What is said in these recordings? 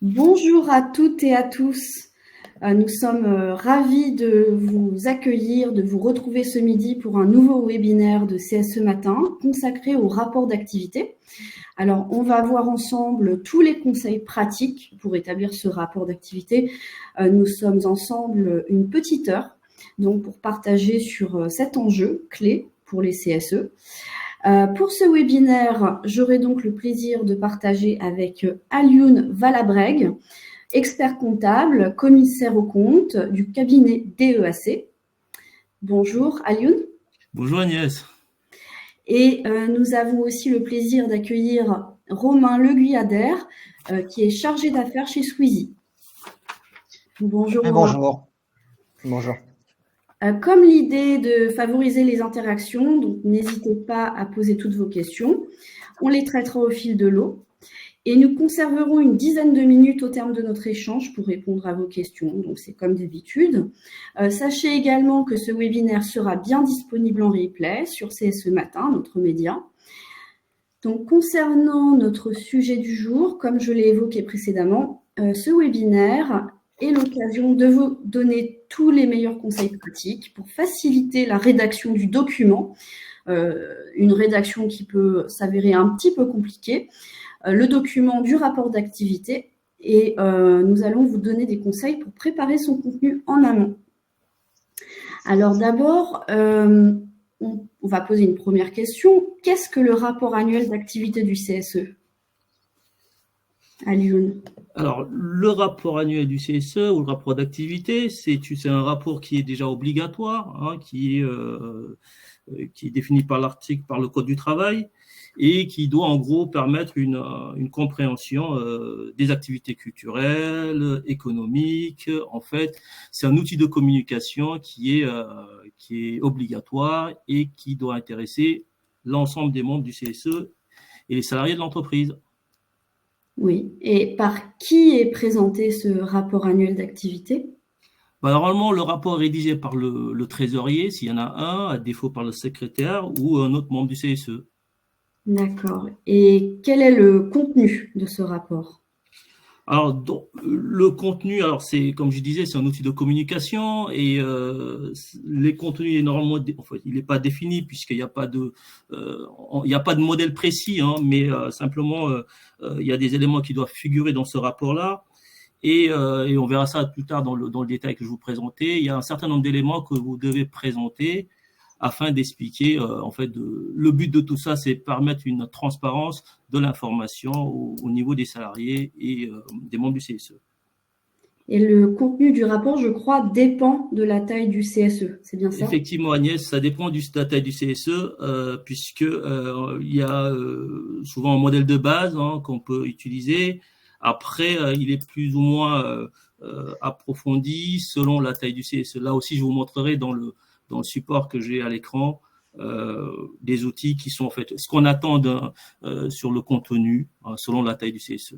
Bonjour à toutes et à tous. Nous sommes ravis de vous accueillir, de vous retrouver ce midi pour un nouveau webinaire de CSE Matin consacré au rapport d'activité. Alors, on va voir ensemble tous les conseils pratiques pour établir ce rapport d'activité. Nous sommes ensemble une petite heure, donc pour partager sur cet enjeu clé pour les CSE. Pour ce webinaire, j'aurai donc le plaisir de partager avec Alioune Valabrègue, expert comptable, commissaire aux comptes du cabinet DEAC. Bonjour Alioune. Bonjour Agnès. Et nous avons aussi le plaisir d'accueillir Romain Le Guyader, qui est chargé d'affaires chez Squeezie. Bonjour Romain. Bonjour. Bonjour. Comme l'idée de favoriser les interactions, donc n'hésitez pas à poser toutes vos questions. On les traitera au fil de l'eau. Et nous conserverons une dizaine de minutes au terme de notre échange pour répondre à vos questions. Donc, c'est comme d'habitude. Sachez également que ce webinaire sera bien disponible en replay sur CSE Matin, notre média. Donc, concernant notre sujet du jour, comme je l'ai évoqué précédemment, ce webinaire est l'occasion de vous donner tous les meilleurs conseils pratiques pour faciliter la rédaction du document, une rédaction qui peut s'avérer un petit peu compliquée, le document du rapport d'activité, et nous allons vous donner des conseils pour préparer son contenu en amont. Alors d'abord, on va poser une première question. Qu'est-ce que le rapport annuel d'activité du CSE ? Alioune. Alors, le rapport annuel du CSE ou le rapport d'activité, c'est un rapport qui est déjà obligatoire, hein, qui est défini par l'article, par le Code du travail, et qui doit en gros permettre une compréhension des activités culturelles, économiques. En fait, c'est un outil de communication qui est obligatoire et qui doit intéresser l'ensemble des membres du CSE et les salariés de l'entreprise. Oui, et par qui est présenté ce rapport annuel d'activité ? Normalement, le rapport est rédigé par le trésorier, s'il y en a un, à défaut par le secrétaire ou un autre membre du CSE. D'accord. Et quel est le contenu de ce rapport ? Alors, le contenu, alors c'est comme je disais, c'est un outil de communication et les contenus est normalement, en fait, il n'est pas défini puisqu'il n'y a pas de, il n'y a pas de modèle précis, hein, mais simplement il y a des éléments qui doivent figurer dans ce rapport-là. Et on verra ça plus tard dans le détail que je vous présentais. Il y a un certain nombre d'éléments que vous devez présenter afin d'expliquer, en fait, le but de tout ça, c'est permettre une transparence de l'information au niveau des salariés et des membres du CSE. Et le contenu du rapport, je crois, dépend de la taille du CSE, c'est bien ça ? Effectivement, Agnès, ça dépend de la taille du CSE, puisque il y a souvent un modèle de base, hein, qu'on peut utiliser. Après, il est plus ou moins approfondi selon la taille du CSE. Là aussi, je vous montrerai dans le support que j'ai à l'écran des outils qui sont en fait ce qu'on attend sur le contenu, hein, selon la taille du CSE.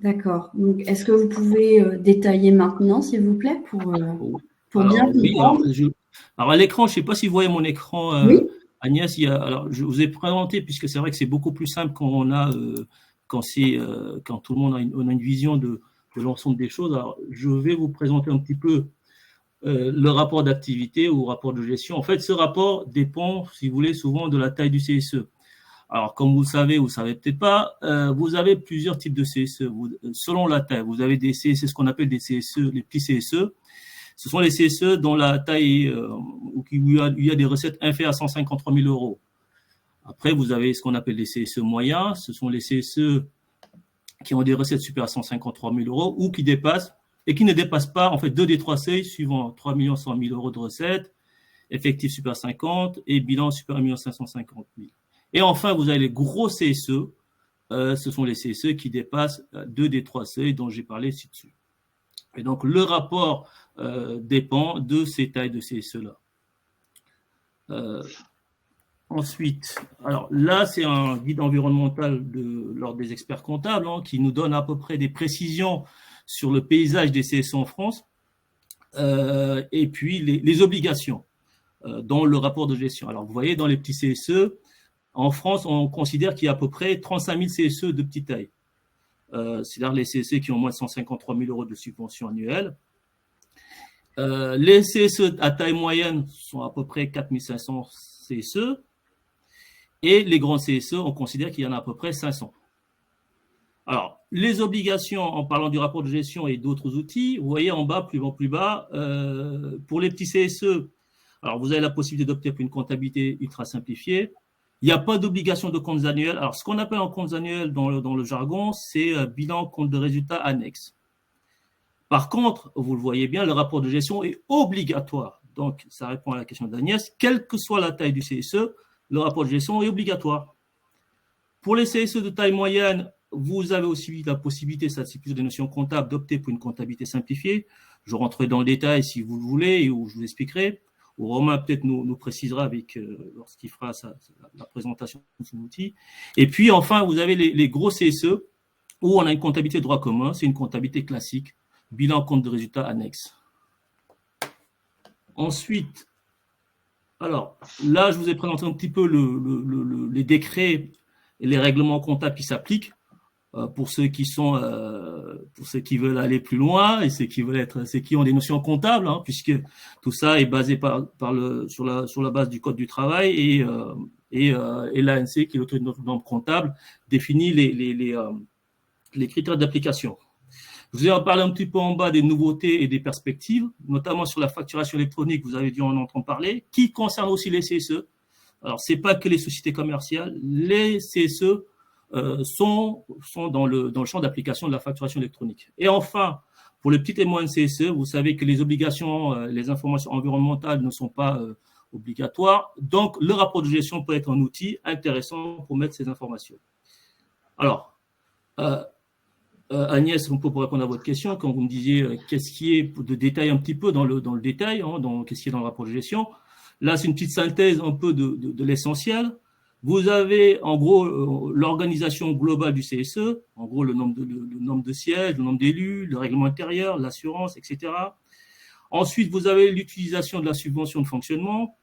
D'accord. Donc, est-ce que vous pouvez détailler maintenant, s'il vous plaît, pour bien comprendre ? Alors, à l'écran, je ne sais pas si vous voyez mon écran, Oui. Agnès. Alors, je vous ai présenté, puisque c'est vrai que c'est beaucoup plus simple quand on a, quand tout le monde a une vision de l'ensemble des choses. Alors, je vais vous présenter un petit peu le rapport d'activité ou rapport de gestion. En fait, ce rapport dépend, si vous voulez, souvent de la taille du CSE. Alors, comme vous le savez peut-être pas, vous avez plusieurs types de CSE. Selon la taille, vous avez des CSE, ce qu'on appelle des CSE, les petits CSE. Ce sont les CSE dont la taille, où il y a des recettes inférieures à 153 000 euros. Après, vous avez ce qu'on appelle les CSE moyens. Ce sont les CSE qui ont des recettes supérieures à 153 000 euros ou qui dépassent et qui ne dépassent pas, en fait, deux des trois seuils suivants: 3 100 000 euros de recettes, effectif supérieur à 50 et bilan supérieur à 1 550 000. Et enfin, vous avez les gros CSE. Ce sont les CSE qui dépassent deux des trois seuils dont j'ai parlé ci-dessus. Et donc, le rapport dépend de ces tailles de CSE-là. Ensuite, alors là, c'est un guide environnemental de l'Ordre des experts comptables, hein, qui nous donne à peu près des précisions sur le paysage des CSE en France, et puis les obligations dans le rapport de gestion. Alors, vous voyez, dans les petits CSE, en France, on considère qu'il y a à peu près 35 000 CSE de petite taille. c'est-à-dire les CSE qui ont moins de 153 000 euros de subvention annuelle. Les CSE à taille moyenne sont à peu près 4 500 CSE. Et les grands CSE, on considère qu'il y en a à peu près 500. Alors, les obligations, en parlant du rapport de gestion et d'autres outils, vous voyez en bas, plus bas, pour les petits CSE, alors vous avez la possibilité d'opter pour une comptabilité ultra simplifiée. Il n'y a pas d'obligation de comptes annuels. Alors, ce qu'on appelle en comptes annuels dans le jargon, c'est bilan, compte de résultats annexe. Par contre, vous le voyez bien, le rapport de gestion est obligatoire. Donc, ça répond à la question d'Agnès. Quelle que soit la taille du CSE, le rapport de gestion est obligatoire. Pour les CSE de taille moyenne, vous avez aussi la possibilité, ça c'est plus des notions comptables, d'opter pour une comptabilité simplifiée. Je rentrerai dans le détail si vous le voulez, ou je vous expliquerai. Ou Romain peut-être nous précisera lorsqu'il fera la présentation de son outil. Et puis enfin, vous avez les gros CSE, où on a une comptabilité de droit commun, c'est une comptabilité classique, bilan, compte de résultats annexe. Ensuite, alors là, je vous ai présenté un petit peu les décrets et les règlements comptables qui s'appliquent pour ceux qui veulent aller plus loin et ceux qui ont des notions comptables, hein, puisque tout ça est basé sur la base du code du travail et l'ANC, qui est l'autorité de normes comptables, définit les critères d'application. Je vous ai parlé un petit peu en bas des nouveautés et des perspectives, notamment sur la facturation électronique, vous avez dû en entendre parler, qui concerne aussi les CSE. Alors, ce n'est pas que les sociétés commerciales, les CSE sont dans le champ d'application de la facturation électronique. Et enfin, pour les petites et moyennes CSE, vous savez que les obligations, les informations environnementales ne sont pas obligatoires. Donc, le rapport de gestion peut être un outil intéressant pour mettre ces informations. Alors, Agnès, pour répondre à votre question, quand vous me disiez qu'est-ce qui est de détail un petit peu dans le détail, hein, qu'est-ce qui est dans le rapport de gestion, là, c'est une petite synthèse un peu de l'essentiel. Vous avez, en gros, l'organisation globale du CSE, en gros, le nombre de sièges, le nombre d'élus, le règlement intérieur, l'assurance, etc. Ensuite, vous avez l'utilisation de la subvention de fonctionnement,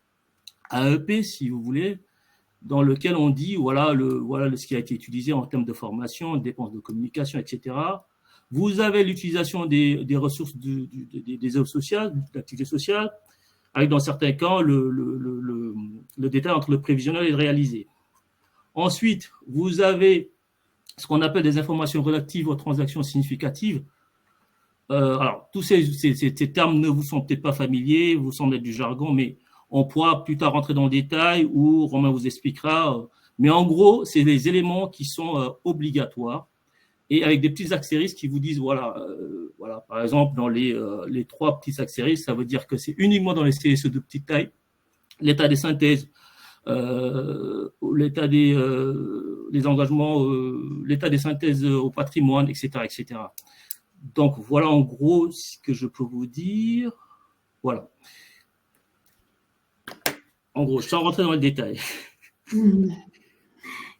AEP, si vous voulez, dans lequel on dit, voilà ce qui a été utilisé en termes de formation, de dépenses de communication, etc. Vous avez l'utilisation des ressources des œuvres sociales, de l'activité sociale, avec dans certains cas le détail entre le prévisionnel et le réalisé. Ensuite, vous avez ce qu'on appelle des informations relatives aux transactions significatives. Alors, tous ces termes ne vous sont peut-être pas familiers, vous semblent être du jargon, mais on pourra plus tard rentrer dans le détail où Romain vous expliquera. Mais en gros, c'est des éléments qui sont obligatoires et avec des petits astérisques qui vous disent, voilà, par exemple, dans les 3 petits astérisques, ça veut dire que c'est uniquement dans les CSE de petite taille, l'état des synthèses, l'état des engagements, l'état des synthèses au patrimoine, etc., etc. Donc, voilà en gros ce que je peux vous dire. Voilà. En gros, sans rentrer dans le détail.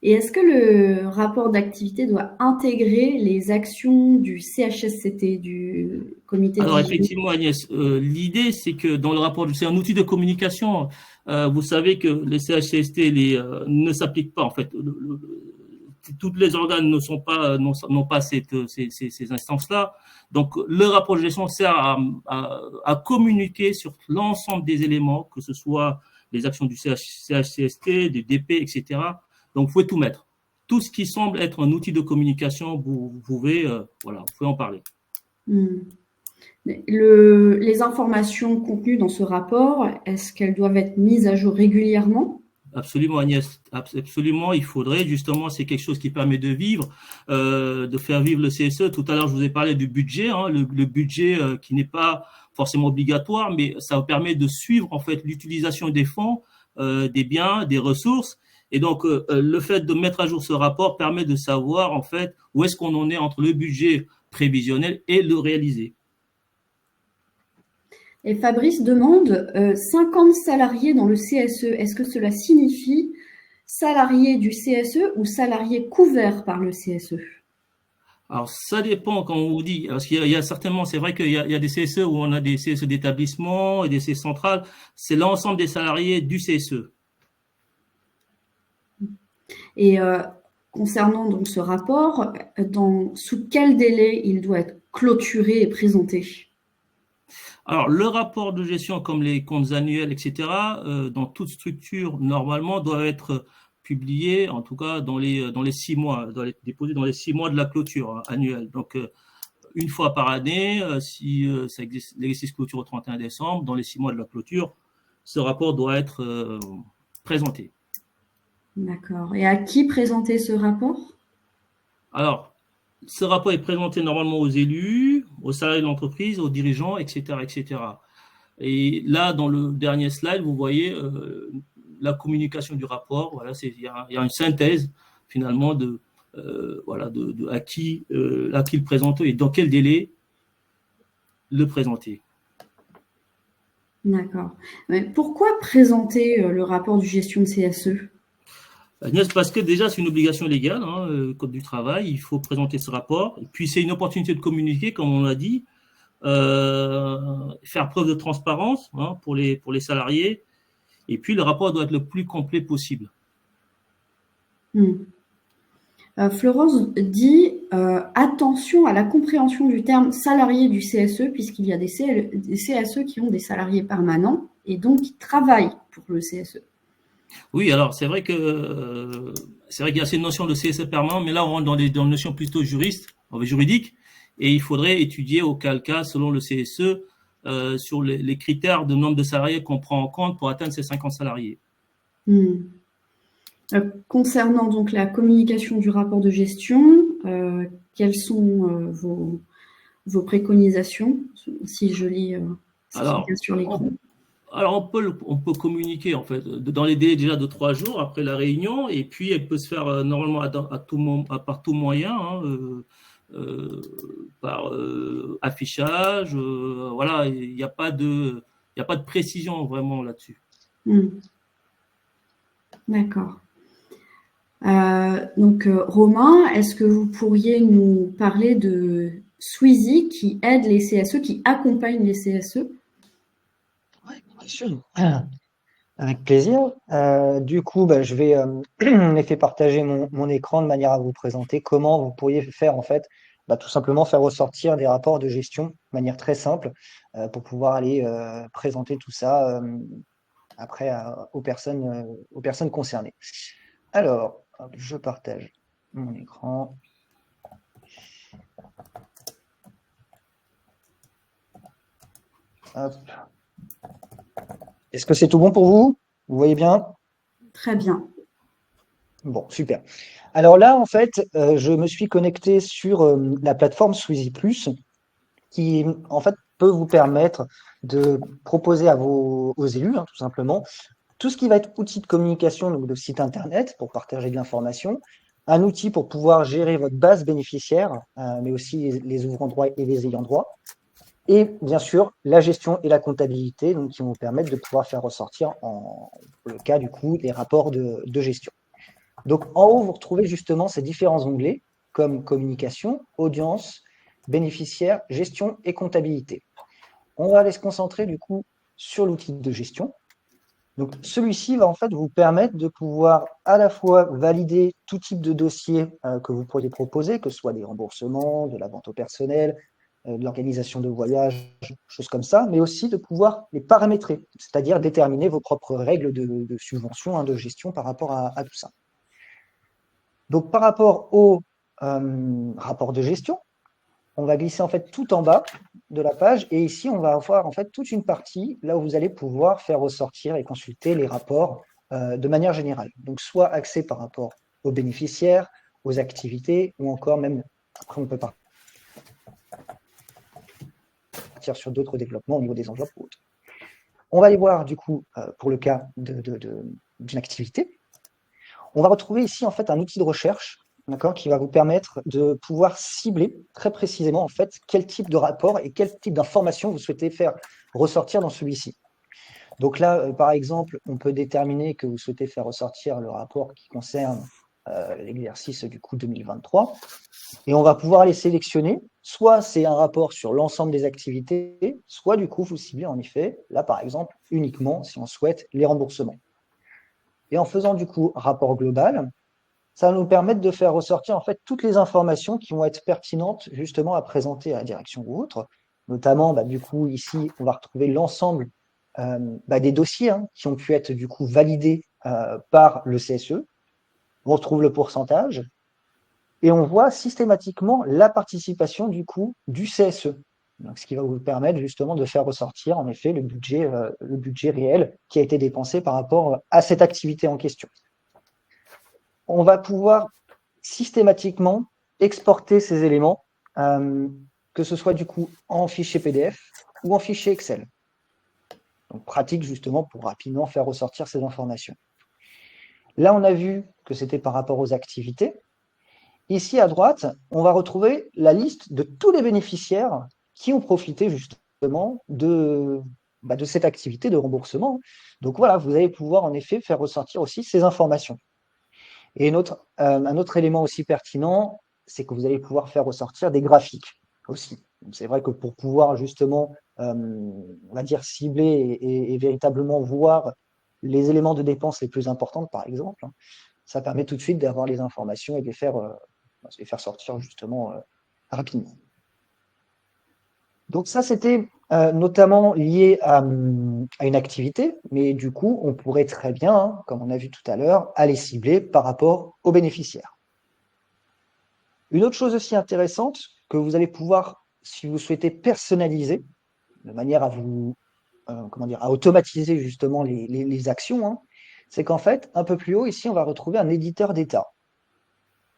Et est-ce que le rapport d'activité doit intégrer les actions du CHSCT, du comité de... Alors, effectivement, Agnès, l'idée, c'est que dans le rapport, c'est un outil de communication. Vous savez que les CHSCT ne s'appliquent pas, en fait. Tous les organes n'ont pas ces instances-là. Donc, le rapport de gestion sert à communiquer sur l'ensemble des éléments, que ce soit les actions du CHCST, du DP, etc. Donc, vous pouvez tout mettre. Tout ce qui semble être un outil de communication, vous pouvez en parler. Les informations contenues dans ce rapport, est-ce qu'elles doivent être mises à jour régulièrement ? Absolument, Agnès. Absolument, il faudrait. Justement, c'est quelque chose qui permet de vivre, de faire vivre le CSE. Tout à l'heure, je vous ai parlé du budget, hein, le budget qui n'est pas forcément obligatoire, mais ça permet de suivre en fait l'utilisation des fonds, des biens, des ressources. Et donc, le fait de mettre à jour ce rapport permet de savoir en fait où est-ce qu'on en est entre le budget prévisionnel et le réalisé. Et Fabrice demande 50 salariés dans le CSE. Est-ce que cela signifie salariés du CSE ou salariés couverts par le CSE ? Alors, ça dépend quand on vous dit, parce qu'il y a certainement, c'est vrai qu'il y a des CSE où on a des CSE d'établissement et des CSE centrales, c'est l'ensemble des salariés du CSE. Et concernant donc ce rapport, sous quel délai il doit être clôturé et présenté? Alors, le rapport de gestion, comme les comptes annuels, etc., dans toute structure, normalement, doit être publié, en tout cas, dans les 6 mois, doit être déposé dans les 6 mois de la clôture annuelle. Donc, une fois par année, si l'exercice clôture au 31 décembre, dans les 6 mois de la clôture, ce rapport doit être présenté. D'accord. Et à qui présenter ce rapport? Alors, ce rapport est présenté normalement aux élus, aux salariés de l'entreprise, aux dirigeants, etc., etc. Et là, dans le dernier slide, vous voyez la communication du rapport. Voilà, il y a une synthèse finalement de à qui le présenter et dans quel délai le présenter. D'accord. Mais pourquoi présenter le rapport de gestion de CSE? Parce que déjà, c'est une obligation légale, Code du travail, il faut présenter ce rapport. Et puis, c'est une opportunité de communiquer, comme on l'a dit, faire preuve de transparence pour les salariés. Et puis, le rapport doit être le plus complet possible. Florence dit attention à la compréhension du terme salarié du CSE, puisqu'il y a des CSE qui ont des salariés permanents et donc qui travaillent pour le CSE. Oui, alors c'est vrai qu'il y a cette notion de CSE permanent, mais là on rentre dans des notions plutôt juridiques, et il faudrait étudier au cas selon le CSE sur les critères de nombre de salariés qu'on prend en compte pour atteindre ces 50 salariés. Concernant donc la communication du rapport de gestion, quelles sont vos préconisations, si je lis sur l'écran? Alors on peut communiquer en fait dans les délais déjà de 3 jours après la réunion, et puis elle peut se faire normalement par tout moyen, par affichage. Voilà, il n'y a pas de précision vraiment là-dessus. D'accord. Donc, Romain, est-ce que vous pourriez nous parler de Sweezy qui aide les CSE, qui accompagne les CSE? Oui, bien sûr. Avec plaisir. Du coup, je vais fait partager mon écran de manière à vous présenter comment vous pourriez faire en fait, tout simplement faire ressortir des rapports de gestion de manière très simple pour pouvoir aller présenter tout ça après aux personnes concernées. Alors, je partage mon écran. Hop. Est-ce que c'est tout bon pour vous? Vous voyez bien? Très bien. Bon, super. Alors là, en fait, je me suis connecté sur la plateforme Sweezy Plus, qui en fait peut vous permettre de proposer aux élus, tout simplement, tout ce qui va être outil de communication, donc de site internet pour partager de l'information, un outil pour pouvoir gérer votre base bénéficiaire, mais aussi les ouvrants droit et les ayants droit, et bien sûr la gestion et la comptabilité, donc qui vont vous permettre de pouvoir faire ressortir, pour le cas du coup, des rapports de gestion. Donc en haut, vous retrouvez justement ces différents onglets comme communication, audience, bénéficiaire, gestion et comptabilité. On va aller se concentrer du coup sur l'outil de gestion. Donc celui-ci va en fait vous permettre de pouvoir à la fois valider tout type de dossier que vous pourriez proposer, que ce soit des remboursements, de la vente au personnel, de l'organisation de voyages, choses comme ça, mais aussi de pouvoir les paramétrer, c'est-à-dire déterminer vos propres règles de subvention, de gestion par rapport à tout ça. Donc par rapport au rapport de gestion, on va glisser en fait tout en bas de la page, et ici on va avoir en fait toute une partie là où vous allez pouvoir faire ressortir et consulter les rapports de manière générale. Donc soit accès par rapport aux bénéficiaires, aux activités, ou encore même, après on peut partir sur d'autres développements au niveau des enveloppes ou autres. On va aller voir du coup pour le cas d'une activité. On va retrouver ici en fait un outil de recherche, qui va vous permettre de pouvoir cibler très précisément en fait quel type de rapport et quel type d'information vous souhaitez faire ressortir dans celui-ci. Donc là, par exemple, on peut déterminer que vous souhaitez faire ressortir le rapport qui concerne l'exercice du coup 2023, et on va pouvoir les sélectionner. Soit c'est un rapport sur l'ensemble des activités, soit du coup vous ciblez en effet, là par exemple, uniquement si on souhaite les remboursements. Et en faisant du coup rapport global, ça va nous permettre de faire ressortir en fait toutes les informations qui vont être pertinentes justement à présenter à la direction ou autre. Notamment, du coup, ici, on va retrouver l'ensemble des dossiers qui ont pu être du coup validés par le CSE. On retrouve le pourcentage et on voit systématiquement la participation du coup du CSE. Donc, ce qui va vous permettre justement de faire ressortir en effet le budget réel qui a été dépensé par rapport à cette activité en question. On va pouvoir systématiquement exporter ces éléments, que ce soit du coup en fichier PDF ou en fichier Excel. Donc pratique justement pour rapidement faire ressortir ces informations. Là, on a vu que c'était par rapport aux activités. Ici à droite, on va retrouver la liste de tous les bénéficiaires qui ont profité justement de cette activité de remboursement. Donc voilà, vous allez pouvoir en effet faire ressortir aussi ces informations. Et un autre élément aussi pertinent, c'est que vous allez pouvoir faire ressortir des graphiques aussi. C'est vrai que pour pouvoir justement, on va dire, cibler et véritablement voir les éléments de dépenses les plus importants, par exemple, ça permet tout de suite d'avoir les informations et de les faire sortir justement rapidement. Donc ça, c'était notamment lié à une activité, mais du coup, on pourrait très bien, comme on a vu tout à l'heure, aller cibler par rapport aux bénéficiaires. Une autre chose aussi intéressante que vous allez pouvoir, si vous souhaitez personnaliser, de manière à vous, à automatiser justement les actions, c'est qu'en fait, un peu plus haut, ici, on va retrouver un éditeur d'état.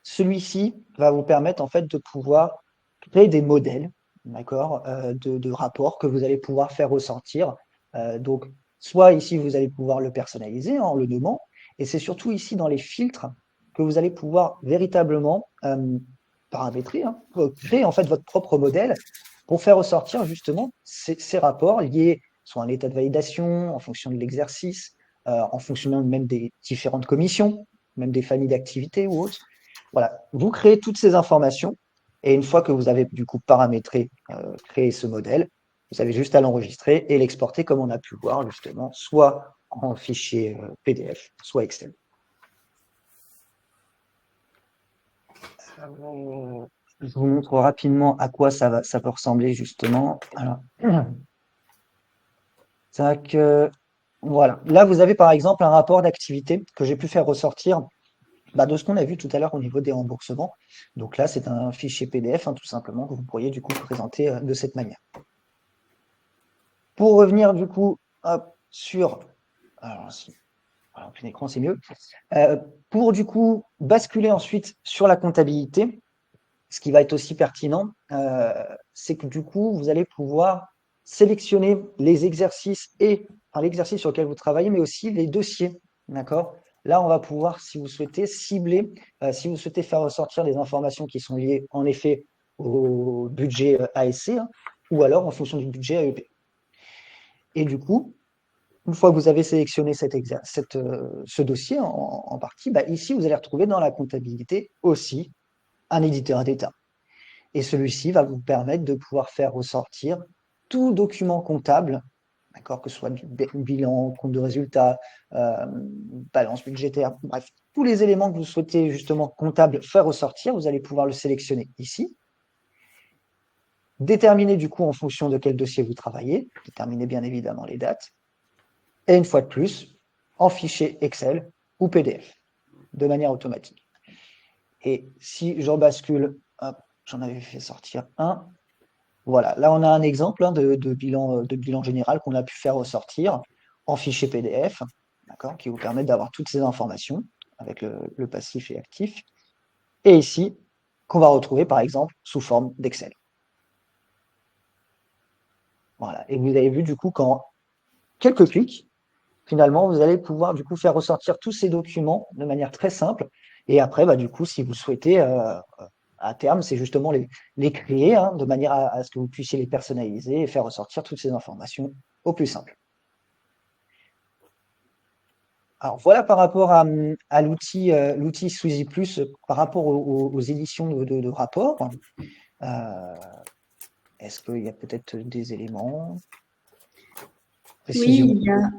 Celui-ci va vous permettre en fait de pouvoir créer des modèles, d'accord, de rapports que vous allez pouvoir faire ressortir. Donc, soit ici, vous allez pouvoir le personnaliser en le nommant, et c'est surtout ici dans les filtres que vous allez pouvoir véritablement paramétrer, créer en fait votre propre modèle pour faire ressortir justement ces rapports liés soit à un état de validation, en fonction de l'exercice, en fonction même des différentes commissions, même des familles d'activités ou autres. Voilà, vous créez toutes ces informations et une fois que vous avez du coup paramétré, créé ce modèle, vous avez juste à l'enregistrer et l'exporter comme on a pu voir justement, soit en fichier PDF, soit Excel. Je vous montre rapidement à quoi ça peut ressembler justement. Alors, voilà. Là, vous avez par exemple un rapport d'activité que j'ai pu faire ressortir de ce qu'on a vu tout à l'heure au niveau des remboursements. Donc là, c'est un fichier PDF, tout simplement, que vous pourriez du coup présenter de cette manière. Pour revenir du coup sur... Alors, en plein écran, c'est mieux. Pour du coup basculer ensuite sur la comptabilité, ce qui va être aussi pertinent, c'est que du coup, vous allez pouvoir sélectionner les exercices l'exercice sur lequel vous travaillez, mais aussi les dossiers. D'accord ? Là, on va pouvoir, si vous souhaitez, cibler, si vous souhaitez faire ressortir des informations qui sont liées en effet au budget ASC, ou alors en fonction du budget AEP. Et du coup, une fois que vous avez sélectionné ce dossier en partie, ici, vous allez retrouver dans la comptabilité aussi un éditeur d'état. Et celui-ci va vous permettre de pouvoir faire ressortir tout document comptable, d'accord, que ce soit bilan, compte de résultat, balance budgétaire, bref, tous les éléments que vous souhaitez justement comptable faire ressortir, vous allez pouvoir le sélectionner ici. Déterminer du coup en fonction de quel dossier vous travaillez, déterminer bien évidemment les dates, et une fois de plus, en fichier Excel ou PDF, de manière automatique. Et si je rebascule, hop, j'en avais fait sortir un, voilà, là on a un exemple de bilan général qu'on a pu faire ressortir en fichier PDF, d'accord, qui vous permet d'avoir toutes ces informations avec le passif et actif, et ici, qu'on va retrouver par exemple sous forme d'Excel. Voilà, et vous avez vu du coup qu'en quelques clics, finalement, vous allez pouvoir du coup faire ressortir tous ces documents de manière très simple, et après, du coup, si vous souhaitez, à terme, c'est justement les créer de manière à ce que vous puissiez les personnaliser et faire ressortir toutes ces informations au plus simple. Alors voilà par rapport à l'outil Sweezy Plus, par rapport aux éditions de rapports. Est-ce qu'il y a peut-être des éléments, oui, il y a,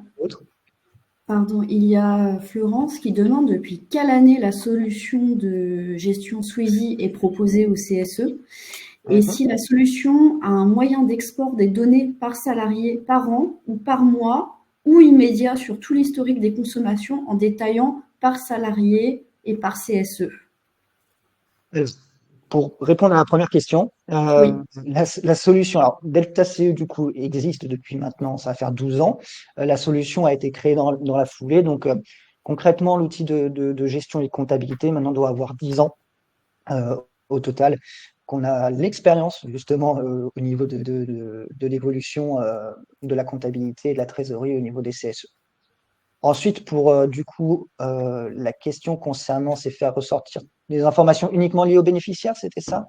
Pardon, il y a Florence qui demande depuis quelle année la solution de gestion Sweezy est proposée au CSE et si la solution a un moyen d'export des données par salarié par an ou par mois ou immédiat sur tout l'historique des consommations en détaillant par salarié et par CSE. Pour répondre à la première question, Oui. la solution, alors Delta CE du coup existe depuis maintenant, ça va faire 12 ans. La solution a été créée dans la foulée, donc concrètement l'outil de gestion et de comptabilité maintenant doit avoir 10 ans au total, qu'on a l'expérience justement au niveau de l'évolution de la comptabilité et de la trésorerie au niveau des CSE. Ensuite, pour du coup, la question concernant c'est faire ressortir des informations uniquement liées aux bénéficiaires, c'était ça?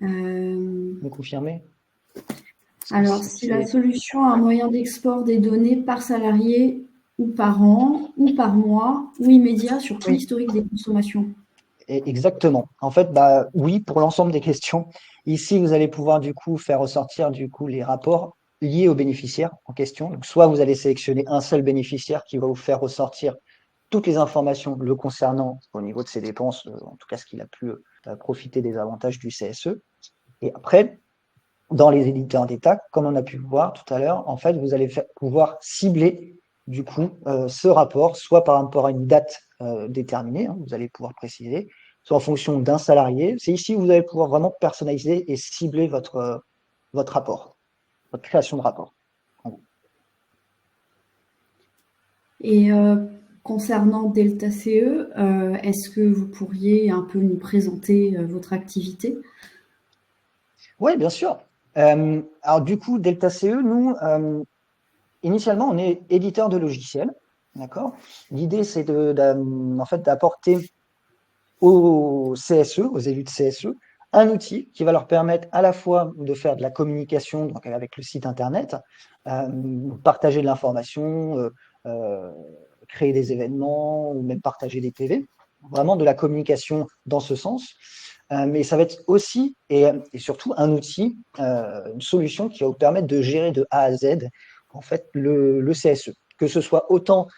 Vous confirmez? Alors, si la solution a un moyen d'export des données par salarié ou par an ou par mois ou immédiat sur tout Oui, l'historique des consommations. exactement. En fait, bah, oui, pour l'ensemble des questions. Ici, vous allez pouvoir du coup faire ressortir du coup les rapports liés aux bénéficiaires en question. Donc, soit vous allez sélectionner un seul bénéficiaire qui va vous faire ressortir toutes les informations le concernant au niveau de ses dépenses, en tout cas ce qu'il a pu profiter des avantages du CSE. Et après, dans les éditeurs d'État, comme on a pu le voir tout à l'heure, en fait, vous allez pouvoir cibler du coup ce rapport, soit par rapport à une date déterminée, hein, vous allez pouvoir préciser, soit en fonction d'un salarié. C'est ici où vous allez pouvoir vraiment personnaliser et cibler votre rapport, votre création de rapport. Et concernant Delta CE, est-ce que vous pourriez un peu nous présenter votre activité? Oui, bien sûr. Alors du coup, Delta CE, nous, initialement, on est éditeur de logiciels, d'accord. L'idée, c'est en fait, d'apporter aux CSE, aux élus de CSE, un outil qui va leur permettre à la fois de faire de la communication donc avec le site internet, partager de l'information, créer des événements ou même partager des PV, vraiment de la communication dans ce sens. Mais ça va être aussi et surtout un outil, une solution qui va vous permettre de gérer de A à Z en fait le CSE, que ce soit autant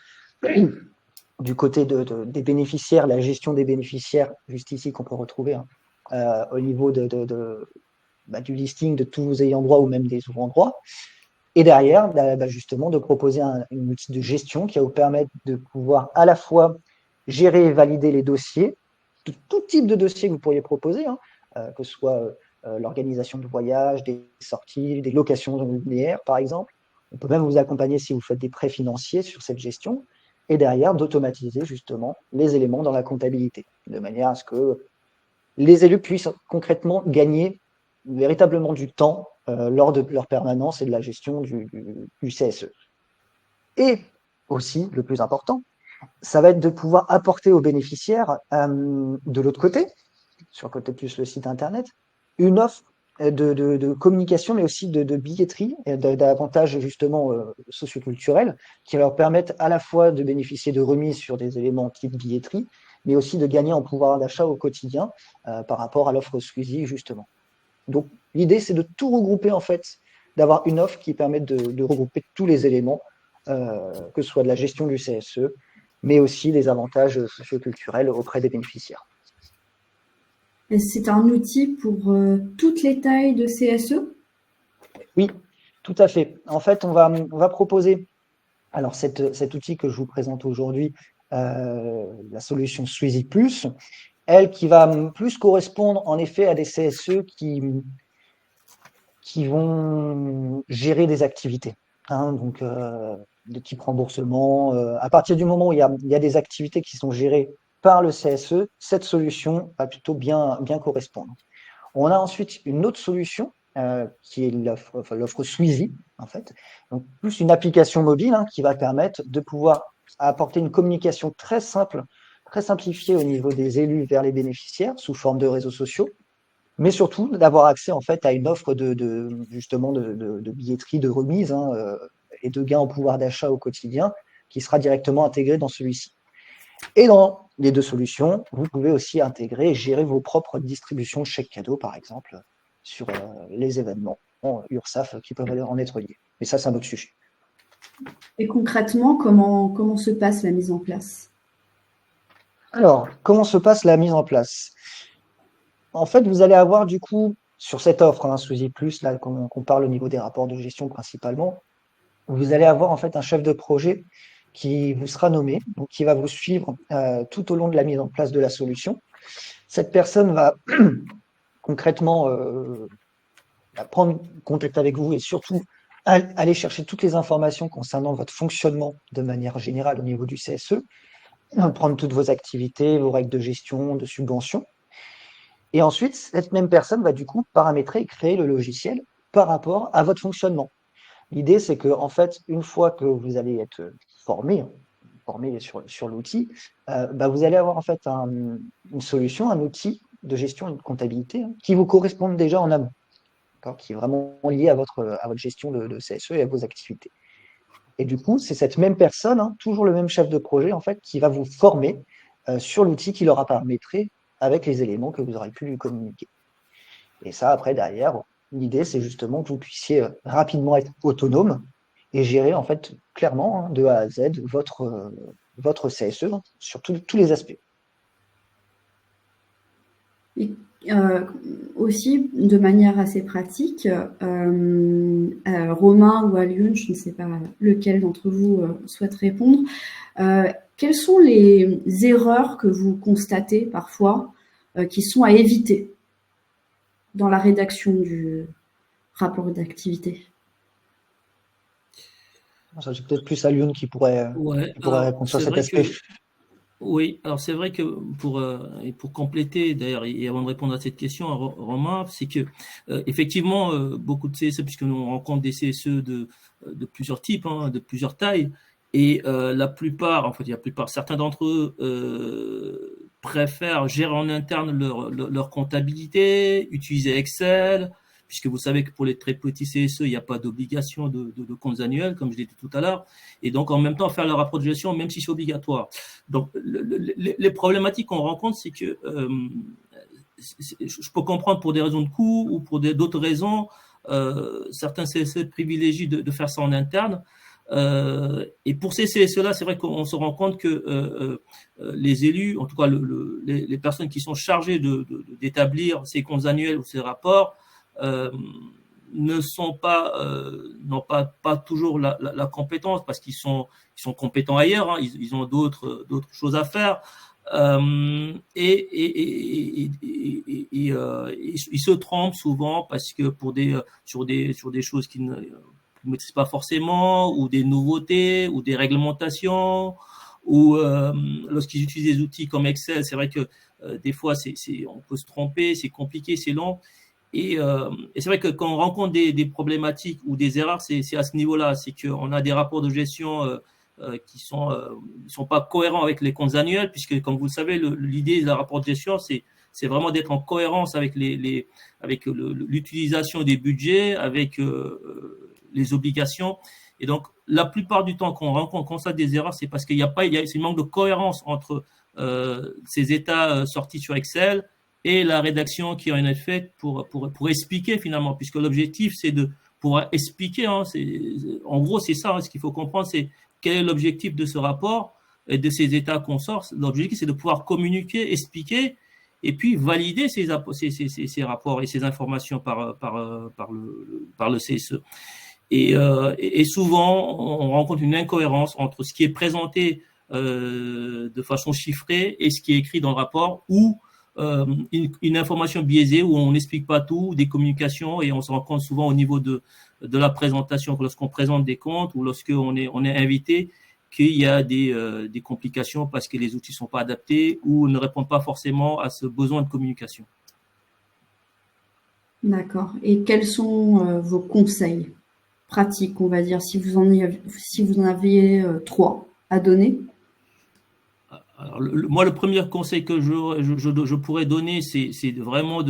du côté des bénéficiaires, la gestion des bénéficiaires, juste ici qu'on peut retrouver hein, au niveau du listing de tous vos ayants droit ou même des ouvrants droit. Et derrière, justement, de proposer un outil de gestion qui va vous permettre de pouvoir à la fois gérer et valider les dossiers, tout type de dossier que vous pourriez proposer, hein, que ce soit l'organisation de voyages, des sorties, des locations immobilières, par exemple. On peut même vous accompagner si vous faites des prêts financiers sur cette gestion. Et derrière, d'automatiser justement les éléments dans la comptabilité, de manière à ce que les élus puissent concrètement gagner véritablement du temps lors de leur permanence et de la gestion du CSE. Et aussi, le plus important, ça va être de pouvoir apporter aux bénéficiaires, de l'autre côté, sur le côté plus le site internet, une offre de communication, mais aussi de billetterie, et d'avantages justement socioculturels, qui leur permettent à la fois de bénéficier de remises sur des éléments type billetterie, mais aussi de gagner en pouvoir d'achat au quotidien par rapport à l'offre Squeezie, justement. Donc, l'idée, c'est de tout regrouper, en fait, d'avoir une offre qui permette de regrouper tous les éléments, que ce soit de la gestion du CSE, mais aussi des avantages socioculturels auprès des bénéficiaires. C'est un outil pour toutes les tailles de CSE? Oui, tout à fait. En fait, on va proposer, alors cet outil que je vous présente aujourd'hui, la solution Sweezy Plus, elle qui va plus correspondre en effet à des CSE qui vont gérer des activités, hein, donc de type remboursement. À partir du moment où il y a des activités qui sont gérées par le CSE, cette solution va plutôt bien correspondre. On a ensuite une autre solution qui est l'offre Sweezy, en fait. Donc, plus une application mobile hein, qui va permettre de pouvoir apporter une communication très simple, très simplifiée au niveau des élus vers les bénéficiaires sous forme de réseaux sociaux, mais surtout d'avoir accès en fait à une offre justement de billetterie, de remise hein, et de gains en pouvoir d'achat au quotidien qui sera directement intégré dans celui-ci. Et dans les deux solutions, vous pouvez aussi intégrer et gérer vos propres distributions de chèques cadeaux, par exemple, sur les événements URSAF qui peuvent en être liés. Mais ça, c'est un autre sujet. Et concrètement, comment se passe la mise en place? Alors, comment se passe la mise en place? En fait, vous allez avoir du coup, sur cette offre, Swizy Plus, là, qu'on parle au niveau des rapports de gestion principalement, vous allez avoir en fait un chef de projet qui vous sera nommé, donc qui va vous suivre tout au long de la mise en place de la solution. Cette personne va concrètement prendre contact avec vous et surtout aller chercher toutes les informations concernant votre fonctionnement de manière générale au niveau du CSE, prendre toutes vos activités, vos règles de gestion, de subvention. Et ensuite, cette même personne va du coup paramétrer et créer le logiciel par rapport à votre fonctionnement. L'idée, c'est que, en fait, une fois que vous allez être formé, sur l'outil, vous allez avoir en fait une solution, un outil de gestion et de comptabilité qui vous correspond déjà en amont, qui est vraiment lié à votre gestion de CSE et à vos activités. Et du coup, c'est cette même personne, toujours le même chef de projet, en fait, qui va vous former sur l'outil qu'il aura paramétré avec les éléments que vous aurez pu lui communiquer. Et ça, après, derrière, l'idée, c'est justement que vous puissiez rapidement être autonome et gérer, en fait, clairement, de A à Z, votre CSE sur tous les aspects. Et, aussi, de manière assez pratique, Romain ou Alioune, je ne sais pas lequel d'entre vous souhaite répondre, quelles sont les erreurs que vous constatez parfois qui sont à éviter dans la rédaction du rapport d'activité? Ça, c'est peut-être plus Alioune qui pourrait répondre sur cet aspect. Oui, alors c'est vrai que pour compléter d'ailleurs et avant de répondre à cette question, Romain, c'est que effectivement beaucoup de CSE, puisque nous on rencontre des CSE de plusieurs types, de plusieurs tailles, et la plupart, en fait, certains d'entre eux préfèrent gérer en interne leur comptabilité, utiliser Excel, puisque vous savez que pour les très petits CSE, il n'y a pas d'obligation de comptes annuels, comme je l'ai dit tout à l'heure, et donc en même temps faire le rapport de gestion, même si c'est obligatoire. Donc les problématiques qu'on rencontre, c'est que je peux comprendre pour des raisons de coût ou pour d'autres raisons, certains CSE privilégient de faire ça en interne. Et pour ces CSE-là, c'est vrai qu'on se rend compte que les élus, en tout cas les personnes qui sont chargées d'établir ces comptes annuels ou ces rapports, ne sont pas n'ont pas toujours la compétence parce qu'ils sont compétents ailleurs, ils ont d'autres choses à faire, et ils se trompent souvent parce que sur des choses qu'ils ne maîtrisent pas forcément, ou des nouveautés ou des réglementations, ou lorsqu'ils utilisent des outils comme Excel, c'est vrai que des fois on peut se tromper, c'est compliqué, c'est long. Et c'est vrai que quand on rencontre des problématiques ou des erreurs, c'est à ce niveau-là. C'est qu'on a des rapports de gestion qui sont pas cohérents avec les comptes annuels, puisque, comme vous le savez, l'idée d'un rapport de gestion, c'est vraiment d'être en cohérence avec avec l'utilisation des budgets, avec les obligations. Et donc, la plupart du temps, quand on constate des erreurs, c'est parce qu'il y a c'est un manque de cohérence entre ces états sortis sur Excel et la rédaction qui en est faite pour expliquer finalement, puisque l'objectif c'est de pouvoir expliquer, en gros c'est ça, ce qu'il faut comprendre, c'est quel est l'objectif de ce rapport et de ces états qu'on sort. L'objectif c'est de pouvoir communiquer, expliquer et puis valider ces rapports et ces informations par le CSE. Et souvent on rencontre une incohérence entre ce qui est présenté de façon chiffrée et ce qui est écrit dans le rapport, ou une information biaisée où on n'explique pas tout, des communications, et on se rend compte souvent au niveau de la présentation, lorsqu'on présente des comptes ou lorsqu'on est invité, qu'il y a des complications parce que les outils ne sont pas adaptés ou ne répondent pas forcément à ce besoin de communication. D'accord. Et quels sont vos conseils pratiques, on va dire, si vous en aviez 3 à donner? Alors, moi, le premier conseil que je pourrais donner, c'est vraiment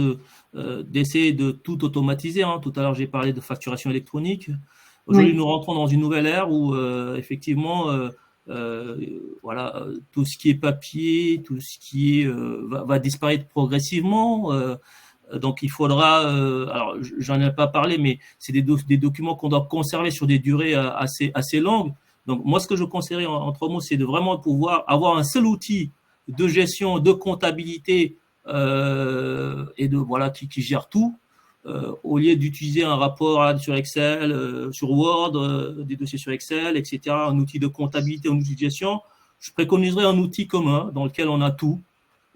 d'essayer de tout automatiser. Tout à l'heure, j'ai parlé de facturation électronique. Aujourd'hui, nous rentrons dans une nouvelle ère où, effectivement, voilà, tout ce qui est papier, tout ce qui est va disparaître progressivement. Donc, il faudra, alors j'en ai pas parlé, mais c'est des documents qu'on doit conserver sur des durées assez longues. Donc, moi, ce que je conseillerais en 3 mots, c'est de vraiment pouvoir avoir un seul outil de gestion, de comptabilité et voilà qui gère tout, au lieu d'utiliser un rapport sur Excel, sur Word, des dossiers sur Excel, etc., un outil de comptabilité, un outil de gestion. Je préconiserais un outil commun dans lequel on a tout,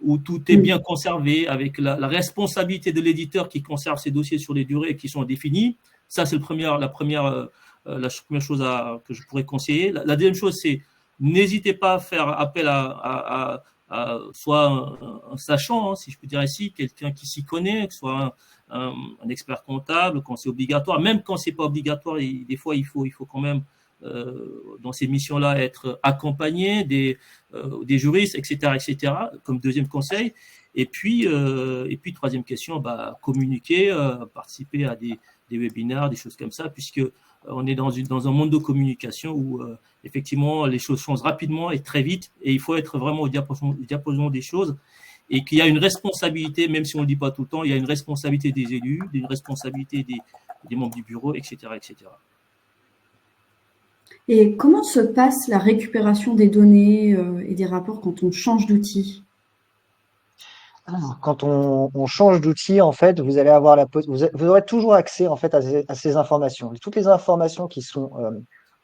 où tout est bien conservé, avec la responsabilité de l'éditeur qui conserve ses dossiers sur les durées qui sont définies. Ça, c'est la première chose que je pourrais conseiller. La deuxième chose, c'est n'hésitez pas à faire appel à soit un sachant, hein, si je peux dire ainsi, quelqu'un qui s'y connaît, que ce soit un expert comptable, quand c'est obligatoire. Même quand c'est pas obligatoire, des fois, il faut quand même dans ces missions-là être accompagné des juristes, etc., comme deuxième conseil. Et puis troisième question, communiquer, participer à des webinaires, des choses comme ça, puisque on est dans un monde de communication où effectivement les choses changent rapidement et très vite, et il faut être vraiment au diapason des choses, et qu'il y a une responsabilité, même si on ne le dit pas tout le temps, il y a une responsabilité des élus, une responsabilité des membres du bureau, etc., etc. Et comment se passe la récupération des données et des rapports quand on change d'outil? Quand on change d'outil, en fait, vous allez avoir vous aurez toujours accès en fait à ces informations. Toutes les informations qui sont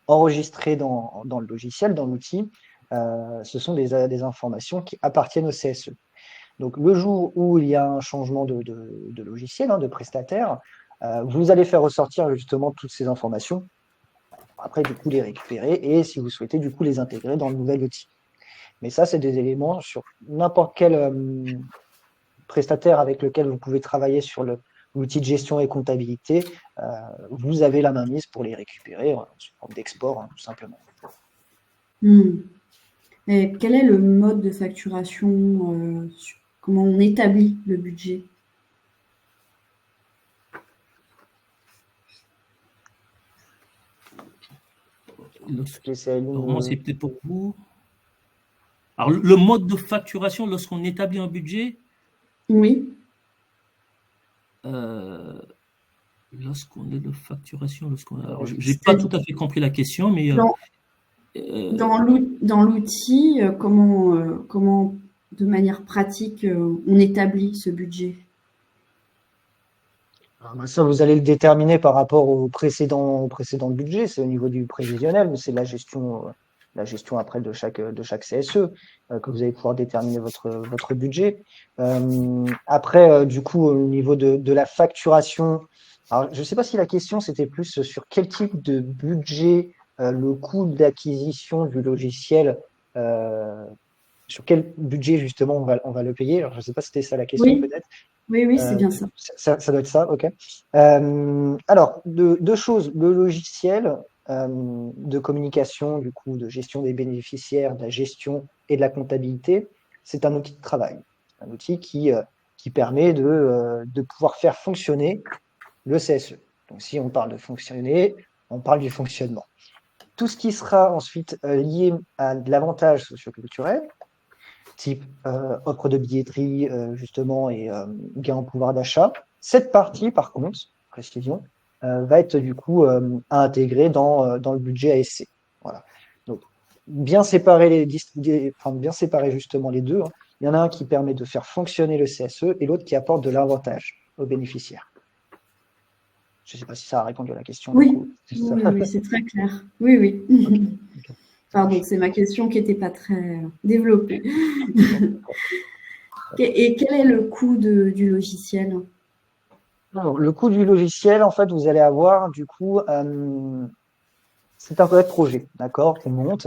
enregistrées dans le logiciel, dans l'outil, ce sont des informations qui appartiennent au CSE. Donc, le jour où il y a un changement de logiciel, hein, de prestataire, vous allez faire ressortir justement toutes ces informations. Après, du coup, les récupérer et, si vous souhaitez, du coup, les intégrer dans le nouvel outil. Mais ça, c'est des éléments sur n'importe quel prestataire avec lequel vous pouvez travailler sur l'outil de gestion et comptabilité. Vous avez la mainmise pour les récupérer sous forme d'export, hein, tout simplement. Et quel est le mode de facturation? Comment on établit le budget? Vraiment, c'est peut-être pour vous. Alors, le mode de facturation lorsqu'on établit un budget. Oui. Lorsqu'on est de facturation, alors, j'ai pas tout à fait compris la question, mais dans l'outil, comment de manière pratique on établit ce budget? Ça, vous allez le déterminer par rapport au précédent budget. C'est au niveau du prévisionnel, mais c'est la gestion après de chaque CSE que vous allez pouvoir déterminer votre budget. Après, du coup, au niveau de la facturation, alors je ne sais pas si la question c'était plus sur quel type de budget le coût d'acquisition du logiciel, sur quel budget justement on va le payer. Alors, je ne sais pas si c'était ça la question, Oui. peut-être. Oui, c'est bien ça. Ça doit être ça, ok. Alors, deux choses. Le logiciel de communication, du coup, de gestion des bénéficiaires, de la gestion et de la comptabilité, c'est un outil de travail. Un outil qui permet de pouvoir faire fonctionner le CSE. Donc, si on parle de fonctionner, on parle du fonctionnement. Tout ce qui sera ensuite lié à de l'avantage socioculturel, type offre de billetterie, justement, et gain en pouvoir d'achat. Cette partie, par contre, précision, va être du coup à intégrer dans le budget ASC. Voilà. Donc, bien séparer bien séparer justement les deux. Hein. Il y en a un qui permet de faire fonctionner le CSE et l'autre qui apporte de l'avantage aux bénéficiaires. Je ne sais pas si ça a répondu à la question. Oui, du coup. oui, c'est très clair. Oui. Okay. Pardon, c'est ma question qui n'était pas très développée. Et quel est le coût du logiciel? Alors, le coût du logiciel, en fait, vous allez avoir du coup, c'est un vrai projet, d'accord, qu'on monte.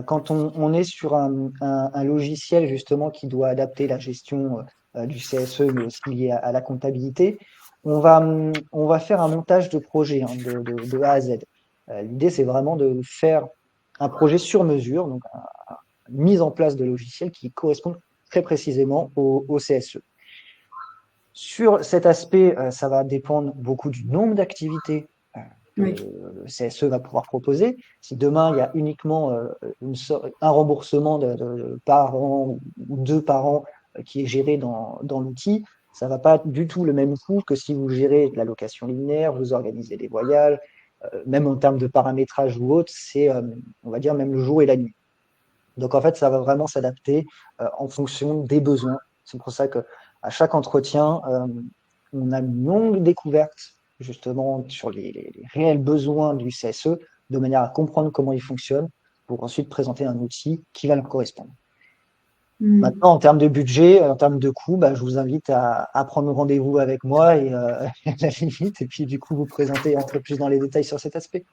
Quand on est sur un logiciel justement qui doit adapter la gestion du CSE, mais aussi lié à la comptabilité, on va faire un montage de projet hein, de A à Z. L'idée, c'est vraiment de faire un projet sur mesure, donc une mise en place de logiciels qui correspondent très précisément au CSE. Sur cet aspect, ça va dépendre beaucoup du nombre d'activités que le CSE va pouvoir proposer. Si demain, il y a uniquement un remboursement par an ou 2 par an qui est géré dans l'outil, Ça va pas du tout le même coût que si vous gérez de la location linéaire, vous organisez des voyages, même en termes de paramétrage ou autre, c'est, on va dire, même le jour et la nuit. Donc en fait, ça va vraiment s'adapter en fonction des besoins. C'est pour ça que à chaque entretien, on a une longue découverte justement sur les réels besoins du CSE, de manière à comprendre comment il fonctionne, pour ensuite présenter un outil qui va leur correspondre. Maintenant, en termes de budget, en termes de coût, bah, je vous invite à prendre rendez-vous avec moi et à la limite, et puis du coup vous présenter un peu plus dans les détails sur cet aspect.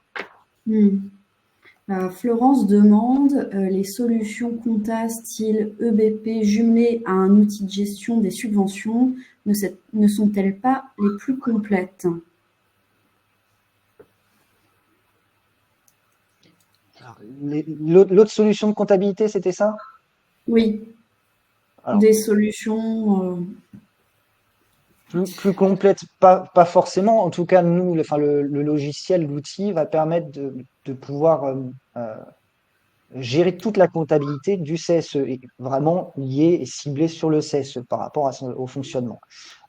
Florence demande les solutions compta style EBP jumelées à un outil de gestion des subventions ne sont-elles pas les plus complètes? L'autre solution de comptabilité, c'était ça? Oui, Alors, des solutions. plus complète, pas forcément. En tout cas, nous, le logiciel, l'outil va permettre de pouvoir gérer toute la comptabilité du CSE et vraiment lié et ciblé sur le CSE par rapport au fonctionnement.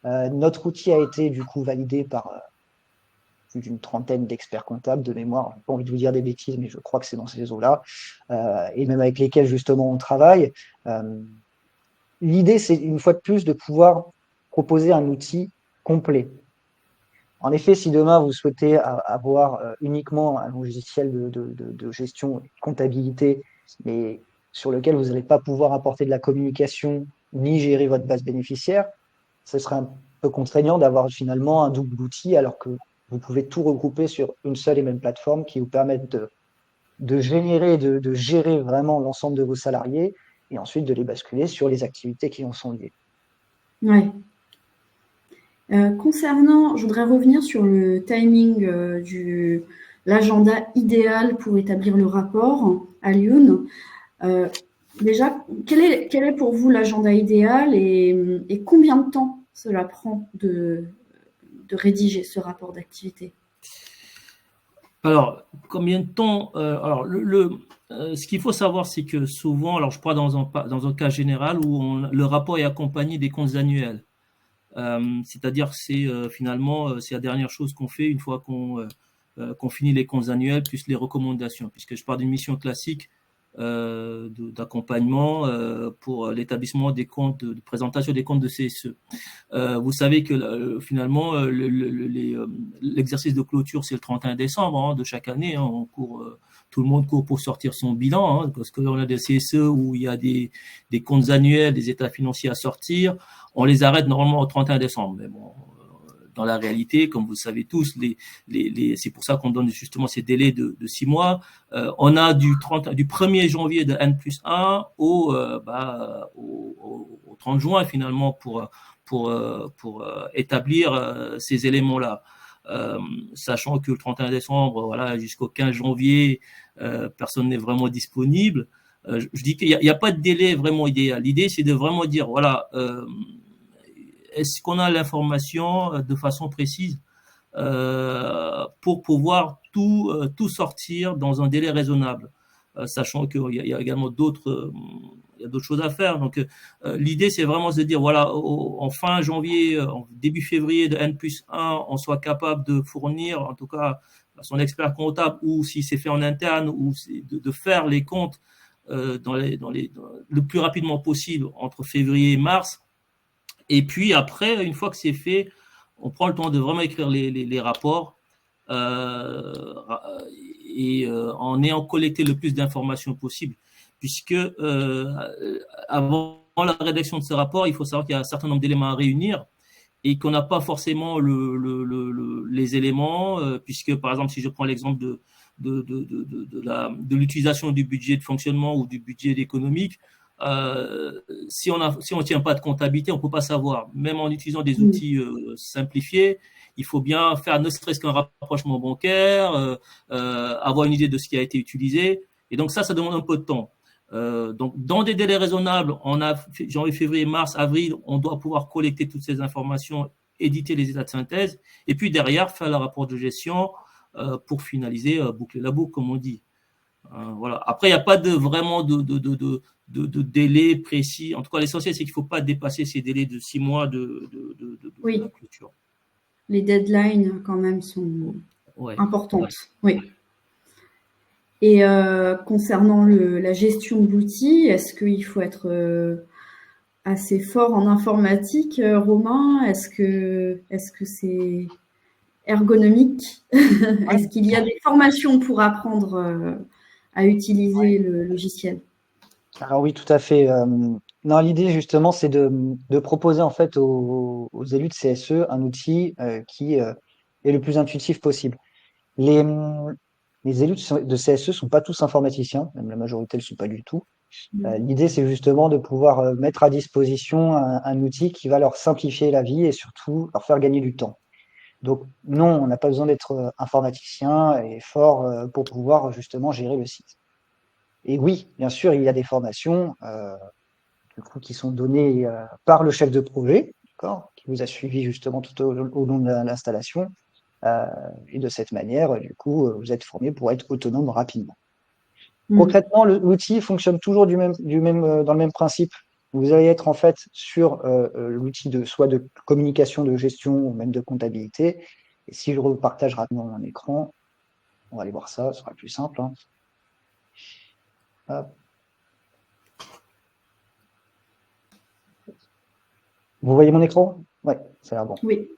Notre outil a été du coup validé par plus d'une trentaine d'experts comptables de mémoire. Je n'ai pas envie de vous dire des bêtises, mais je crois que c'est dans ces eaux-là, et même avec lesquels justement on travaille. L'idée, c'est une fois de plus de pouvoir proposer un outil complet. En effet, si demain vous souhaitez avoir uniquement un logiciel de gestion et de comptabilité, mais sur lequel vous n'allez pas pouvoir apporter de la communication ni gérer votre base bénéficiaire, ce serait un peu contraignant d'avoir finalement un double outil alors que vous pouvez tout regrouper sur une seule et même plateforme qui vous permette de générer, de gérer vraiment l'ensemble de vos salariés et ensuite de les basculer sur les activités qui en sont liées. Ouais. Je voudrais revenir sur le timing l'agenda idéal pour établir le rapport à Lyon. Déjà, quel est pour vous l'agenda idéal et combien de temps cela prend de rédiger ce rapport d'activité? Alors, combien de temps alors, ce qu'il faut savoir, c'est que souvent, alors je prends dans un cas général où le rapport est accompagné des comptes annuels. C'est-à-dire que c'est finalement c'est la dernière chose qu'on fait une fois qu'on finit les comptes annuels plus les recommandations, puisque je pars d'une mission classique d'accompagnement pour l'établissement des comptes, de présentation des comptes de CSE. Vous savez que finalement l'exercice de clôture c'est le 31 décembre de chaque année. Tout le monde court pour sortir son bilan, parce que on a des CSE où il y a des comptes annuels, des états financiers à sortir. On les arrête normalement au 31 décembre. Mais bon, dans la réalité, comme vous le savez tous, c'est pour ça qu'on donne justement ces délais de 6 mois. On a du 1er janvier de N+1 au 30 juin finalement pour établir ces éléments-là. Sachant que le 31 décembre, voilà, jusqu'au 15 janvier, personne n'est vraiment disponible. Je dis qu'il n'y a pas de délai vraiment idéal. L'idée, c'est de vraiment dire, voilà, est-ce qu'on a l'information de façon précise pour pouvoir tout sortir dans un délai raisonnable, sachant qu'il y a également d'autres choses à faire. Donc, l'idée, c'est vraiment de dire, voilà, en fin janvier, en début février de N+1, on soit capable de fournir, en tout cas, son expert comptable, ou si c'est fait en interne, ou de faire les comptes le plus rapidement possible entre février et mars. Et puis après, une fois que c'est fait, on prend le temps de vraiment écrire les rapports et en ayant collecté le plus d'informations possible. Puisque avant la rédaction de ce rapport, il faut savoir qu'il y a un certain nombre d'éléments à réunir et qu'on n'a pas forcément les éléments, puisque par exemple, si je prends l'exemple de l'utilisation du budget de fonctionnement ou du budget économique, si on tient pas de comptabilité, on peut pas savoir. Même en utilisant des outils simplifiés, il faut bien faire ne serait-ce qu'un rapprochement bancaire, avoir une idée de ce qui a été utilisé. Et donc ça demande un peu de temps. Donc dans des délais raisonnables, on a janvier, février, mars, avril, on doit pouvoir collecter toutes ces informations, éditer les états de synthèse, et puis derrière faire le rapport de gestion pour finaliser, boucler la boucle, comme on dit. Voilà. Après, il n'y a pas vraiment de délai précis. En tout cas, l'essentiel, c'est qu'il ne faut pas dépasser ces délais de 6 mois de la Oui, clôture. les deadlines quand même sont Ouais. importantes. Oui. Et concernant la gestion de l'outil, est-ce qu'il faut être assez fort en informatique, Romain? Est-ce que c'est ergonomique? Est-ce qu'il y a des formations pour apprendre à utiliser le logiciel? Alors oui, tout à fait. Non, l'idée justement, c'est de proposer en fait aux élus de CSE un outil qui est le plus intuitif possible. Les, hum, les élus de CSE sont pas tous informaticiens, même la majorité ne le sont pas du tout. L'idée, c'est justement de pouvoir mettre à disposition un outil qui va leur simplifier la vie et surtout leur faire gagner du temps. Donc non, on n'a pas besoin d'être informaticien et fort pour pouvoir justement gérer le site. Et oui, bien sûr, il y a des formations du coup, qui sont données par le chef de projet, d'accord, qui vous a suivi justement tout au long de l'installation. Euh, et de cette manière, du coup, vous êtes formé pour être autonome rapidement. Concrètement, l'outil fonctionne toujours dans le même principe. Vous allez être en fait sur l'outil soit de communication, de gestion ou même de comptabilité. Et si je repartage rapidement mon écran, on va aller voir ça, ce sera plus simple. Hein. Vous voyez mon écran? Ouais, ça a l'air bon. Oui.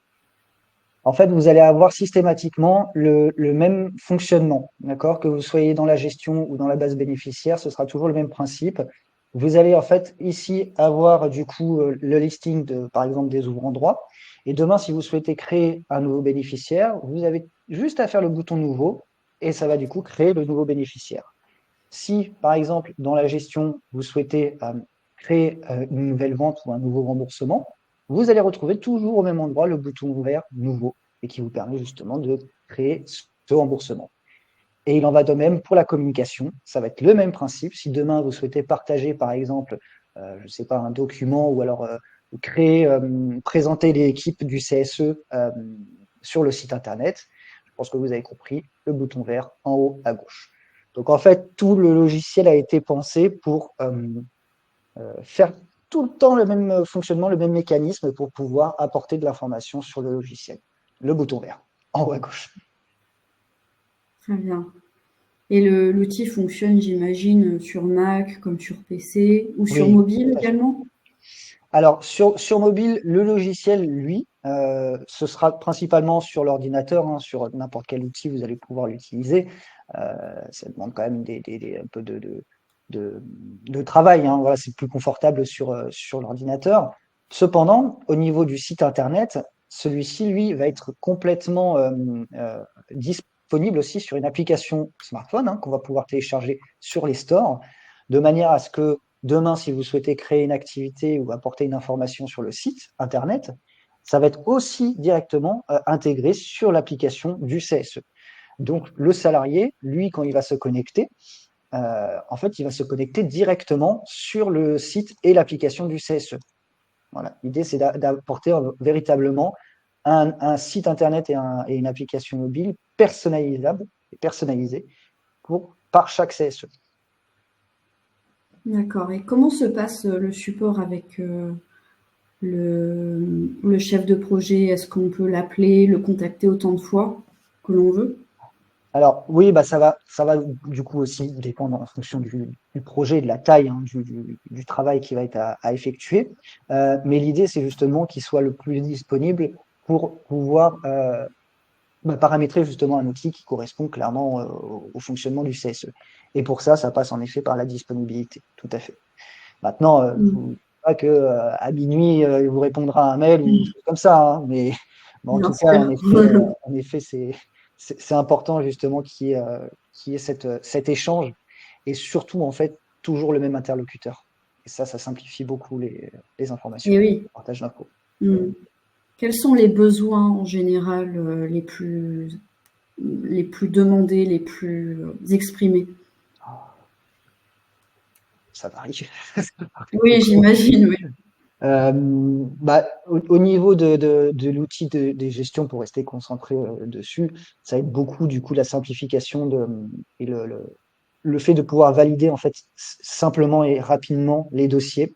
En fait, vous allez avoir systématiquement le même fonctionnement, d'accord? Que vous soyez dans la gestion ou dans la base bénéficiaire, ce sera toujours le même principe. Vous allez en fait ici avoir du coup le listing par exemple des ouvrants droits. Et demain, si vous souhaitez créer un nouveau bénéficiaire, vous avez juste à faire le bouton nouveau et ça va du coup créer le nouveau bénéficiaire. Si par exemple dans la gestion, vous souhaitez créer une nouvelle vente ou un nouveau remboursement, vous allez retrouver toujours au même endroit le bouton vert nouveau et qui vous permet justement de créer ce remboursement. Et il en va de même pour la communication. Ça va être le même principe. Si demain vous souhaitez partager, par exemple, je ne sais pas, un document ou alors créer, présenter l'équipe du CSE sur le site internet, je pense que vous avez compris, le bouton vert en haut à gauche. Donc en fait, tout le logiciel a été pensé pour faire tout le temps le même fonctionnement, le même mécanisme pour pouvoir apporter de l'information sur le logiciel. Le bouton vert en haut à gauche. Très bien. Et l'outil fonctionne, j'imagine, sur Mac comme sur PC ou sur Oui, mobile tout à fait. également? Alors, sur mobile, le logiciel, lui, ce sera principalement sur l'ordinateur, hein, sur n'importe quel outil, vous allez pouvoir l'utiliser. Ça demande quand même un peu de travail, hein, voilà, c'est plus confortable sur l'ordinateur. Cependant, au niveau du site internet, celui-ci, lui, va être complètement disponible aussi sur une application smartphone hein, qu'on va pouvoir télécharger sur les stores, de manière à ce que demain, si vous souhaitez créer une activité ou apporter une information sur le site internet, ça va être aussi directement intégré sur l'application du CSE. Donc, le salarié, lui, quand il va se connecter, en fait, il va se connecter directement sur le site et l'application du CSE. Voilà. L'idée, c'est d'apporter véritablement un site internet et une application mobile personnalisable et personnalisée par chaque CSE. D'accord. Et comment se passe le support avec le chef de projet? Est-ce qu'on peut l'appeler, le contacter autant de fois que l'on veut? Alors oui, bah ça va du coup aussi dépendre en fonction du projet, de la taille hein, du travail qui va être à effectuer. Mais l'idée, c'est justement qu'il soit le plus disponible pour pouvoir paramétrer justement un outil qui correspond clairement au fonctionnement du CSE. Et pour ça, ça passe en effet par la disponibilité, tout à fait. Maintenant, pas que à minuit, il vous répondra à un mail ou une chose comme ça, hein, mais en Bien tout cas, sûr. en effet, c'est important justement qu'il y ait cet échange et surtout en fait toujours le même interlocuteur. Et ça simplifie beaucoup les informations, Et le oui. partage d'infos. Mm. Quels sont les besoins en général les plus demandés, les plus exprimés? Ça varie. Oui, j'imagine, oui. Au niveau de l'outil des gestions, pour rester concentré dessus, ça aide beaucoup du coup la simplification et le fait de pouvoir valider en fait simplement et rapidement les dossiers,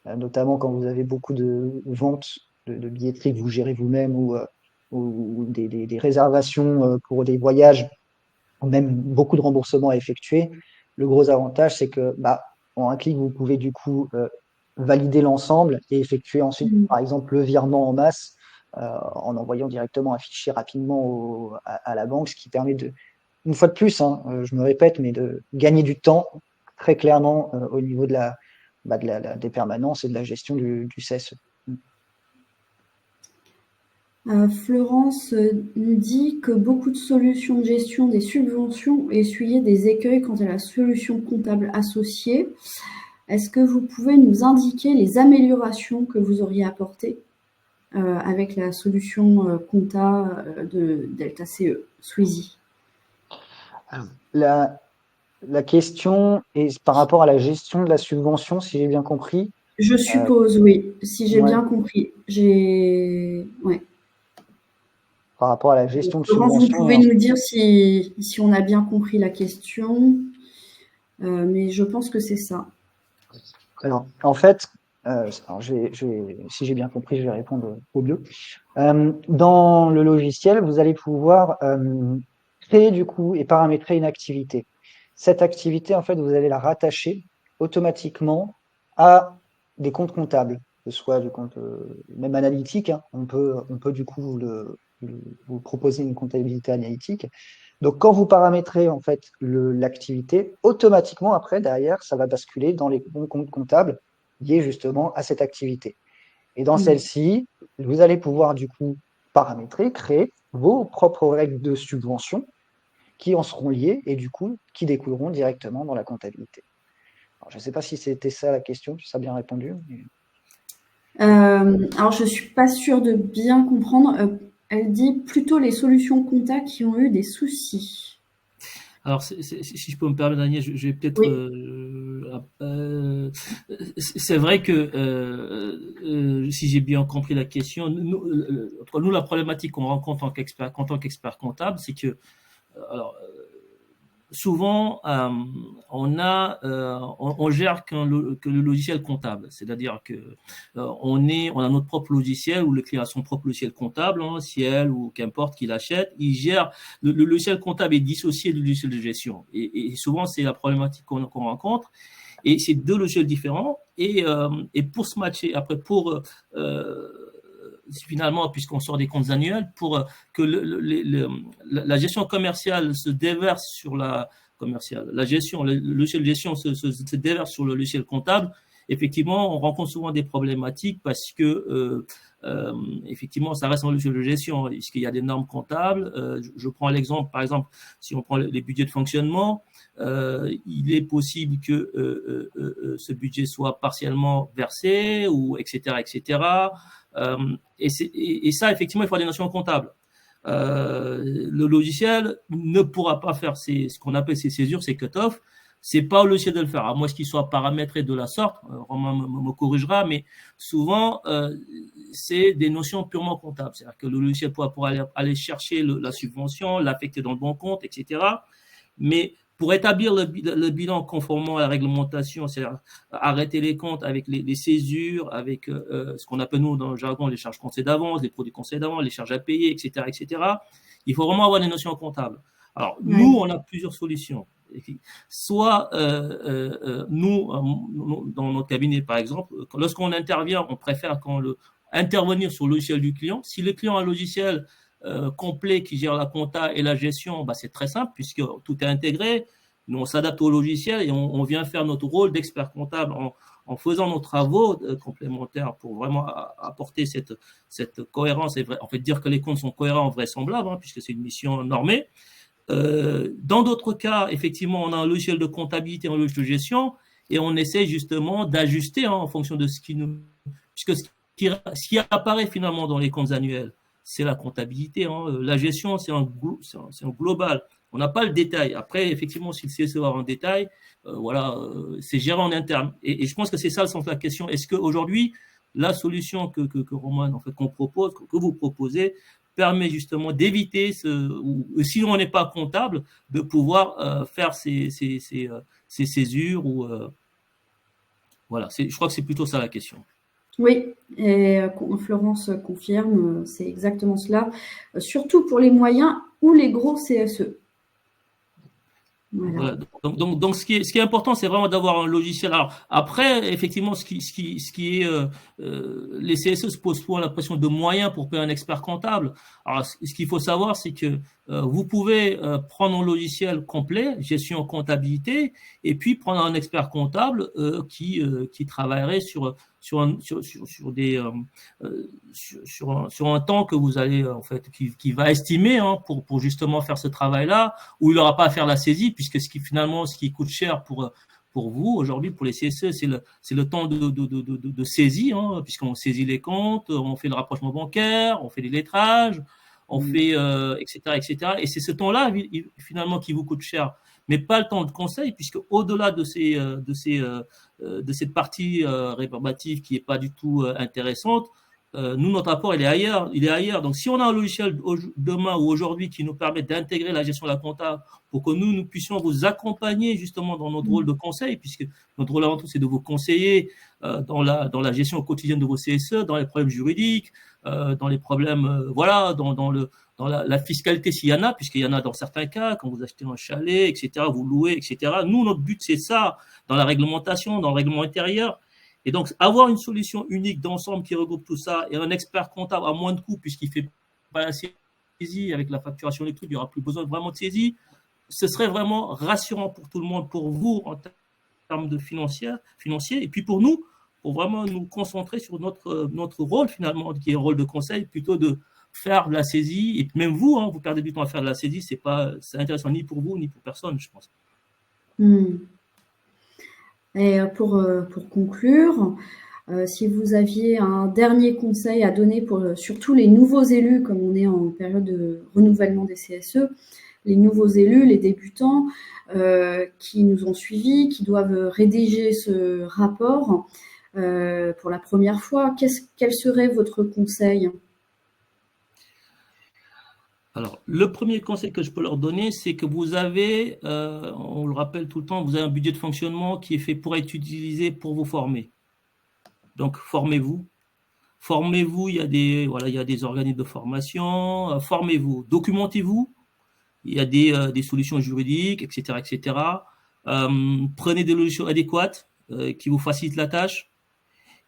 notamment quand vous avez beaucoup de ventes de billetterie que vous gérez vous-même ou des réservations pour des voyages, ou même beaucoup de remboursements à effectuer. Le gros avantage, c'est que en un clic, vous pouvez du coup valider l'ensemble et effectuer ensuite, par exemple, le virement en masse en envoyant directement un fichier rapidement à la banque, ce qui permet de, une fois de plus, je me répète, mais de gagner du temps très clairement au niveau de des permanences et de la gestion du CSE. Florence nous dit que beaucoup de solutions de gestion des subventions essuyaient des écueils quant à la solution comptable associée. Est-ce que vous pouvez nous indiquer les améliorations que vous auriez apportées avec la solution compta de Delta CE, Sweezy? La question est par rapport à la gestion de la subvention, si j'ai bien compris. Je suppose, oui, si j'ai ouais. bien compris. Ouais. Par rapport à la gestion de Florence, subvention. vous pouvez nous dire si on a bien compris la question, mais je pense que c'est ça. Alors, en fait, si j'ai bien compris, je vais répondre au mieux. Dans le logiciel, vous allez pouvoir créer du coup et paramétrer une activité. Cette activité, en fait, vous allez la rattacher automatiquement à des comptes comptables, que ce soit du compte même analytique. On peut du coup vous proposer une comptabilité analytique. Donc, quand vous paramétrez en fait l'activité, automatiquement après, derrière, ça va basculer dans les bons comptes comptables liés justement à cette activité. Et dans celle-ci, vous allez pouvoir du coup paramétrer, créer vos propres règles de subvention qui en seront liées et du coup qui découleront directement dans la comptabilité. Alors, je ne sais pas si c'était ça la question, si ça a bien répondu. Alors, je ne suis pas sûre de bien comprendre. Elle dit plutôt les solutions compta qui ont eu des soucis. Alors, si je peux me permettre, Daniel, je vais peut-être. Oui. C'est vrai que si j'ai bien compris la question, nous la problématique qu'on rencontre en tant qu'expert comptable, c'est que alors, souvent, on gère que le logiciel comptable, c'est-à-dire que on a notre propre logiciel ou le client a son propre logiciel comptable, Ciel ou qu'importe qu'il achète, il gère le logiciel comptable est dissocié du logiciel de gestion et souvent c'est la problématique qu'on rencontre. Et c'est deux logiciels différents et pour se matcher après finalement, puisqu'on sort des comptes annuels, pour que la gestion commerciale se déverse sur la commerciale, le logiciel de gestion se déverse sur le logiciel comptable, effectivement, on rencontre souvent des problématiques parce que effectivement, ça reste un logiciel de gestion, puisqu'il y a des normes comptables. Je prends l'exemple, par exemple, si on prend les budgets de fonctionnement, il est possible que ce budget soit partiellement versé, ou etc., etc. Et ça, effectivement, il faut des notions comptables. Le logiciel ne pourra pas faire ce qu'on appelle ces césures, ces cut-off. C'est pas au logiciel de le faire, à moins qu'il soit paramétré de la sorte. Romain me corrigera, mais souvent, c'est des notions purement comptables. C'est-à-dire que le logiciel pourra aller chercher la subvention, l'affecter dans le bon compte, etc. Mais pour établir le bilan conformément à la réglementation, c'est-à-dire arrêter les comptes avec les césures, avec ce qu'on appelle nous dans le jargon les charges conseil d'avance, les produits conseil d'avance, les charges à payer, etc., etc. Il faut vraiment avoir des notions comptables. Alors, nous, on a plusieurs solutions. Soit nous, dans notre cabinet, par exemple, lorsqu'on intervient, on préfère intervenir sur le logiciel du client. Si le client a un logiciel complet qui gère la compta et la gestion, c'est très simple puisque tout est intégré. Nous, on s'adapte au logiciel et on vient faire notre rôle d'expert comptable en faisant nos travaux complémentaires pour vraiment apporter cette cohérence et en fait dire que les comptes sont cohérents, vraisemblables, puisque c'est une mission normée. Dans d'autres cas, effectivement, on a un logiciel de comptabilité, un logiciel de gestion, et on essaie justement d'ajuster en fonction de puisque ce qui apparaît finalement dans les comptes annuels, c'est la comptabilité. La gestion, c'est un global. On n'a pas le détail. Après, effectivement, si le CSE va avoir un détail, c'est géré en interne. Et je pense que c'est ça le sens de la question. Est-ce qu'aujourd'hui, la solution que Roman, en fait, qu'on propose, que vous proposez, permet justement d'éviter, si on n'est pas comptable, de pouvoir faire ces césures ou voilà. Je crois que c'est plutôt ça la question. Oui, et Florence confirme, c'est exactement cela, surtout pour les moyens ou les gros CSE. Voilà. Donc ce qui est important, c'est vraiment d'avoir un logiciel. Alors après, effectivement, ce qui est les CSE se posent souvent la pression de moyens pour payer un expert comptable. Alors ce qu'il faut savoir, c'est que vous pouvez prendre un logiciel complet, gestion comptabilité, et puis prendre un expert comptable qui travaillerait sur un temps que vous allez en fait qui va estimer pour justement faire ce travail-là, où il n'aura pas à faire la saisie, puisque ce qui coûte cher pour vous aujourd'hui, pour les CSE, c'est le temps de saisie, puisqu'on saisit les comptes, on fait le rapprochement bancaire, on fait les lettrages, on fait etc. Et c'est ce temps-là finalement qui vous coûte cher, mais pas le temps de conseil, puisque au-delà de cette partie rébarbative qui est pas du tout intéressante, nous, notre apport, il est ailleurs. Donc, si on a un logiciel demain ou aujourd'hui qui nous permet d'intégrer la gestion de la compta pour que nous puissions vous accompagner justement dans notre rôle de conseil, puisque notre rôle avant tout, c'est de vous conseiller dans la gestion quotidienne de vos CSE, dans les problèmes juridiques, dans les problèmes, voilà, dans la fiscalité s'il y en a, puisqu'il y en a dans certains cas, quand vous achetez un chalet, etc., vous louez, etc. Nous, notre but, c'est ça, dans la réglementation, dans le règlement intérieur. Et donc, avoir une solution unique d'ensemble qui regroupe tout ça et un expert comptable à moins de coûts, puisqu'il ne fait pas la saisie avec la facturation électronique, il n'y aura plus besoin vraiment de saisie, ce serait vraiment rassurant pour tout le monde, pour vous en termes de financier, et puis pour nous, pour vraiment nous concentrer sur notre rôle finalement, qui est le rôle de conseil, plutôt de faire de la saisie. Et même vous, vous perdez du temps à faire de la saisie, c'est intéressant ni pour vous, ni pour personne, je pense. Et pour conclure, si vous aviez un dernier conseil à donner pour surtout les nouveaux élus, comme on est en période de renouvellement des CSE, les nouveaux élus, les débutants qui nous ont suivis, qui doivent rédiger ce rapport pour la première fois, quel serait votre conseil ? Alors, le premier conseil que je peux leur donner, c'est que vous avez, on le rappelle tout le temps, vous avez un budget de fonctionnement qui est fait pour être utilisé pour vous former. Donc, formez-vous. Formez-vous, il y a des organismes de formation. Formez-vous, documentez-vous. Il y a des solutions juridiques, etc., etc. Prenez des solutions adéquates qui vous facilitent la tâche.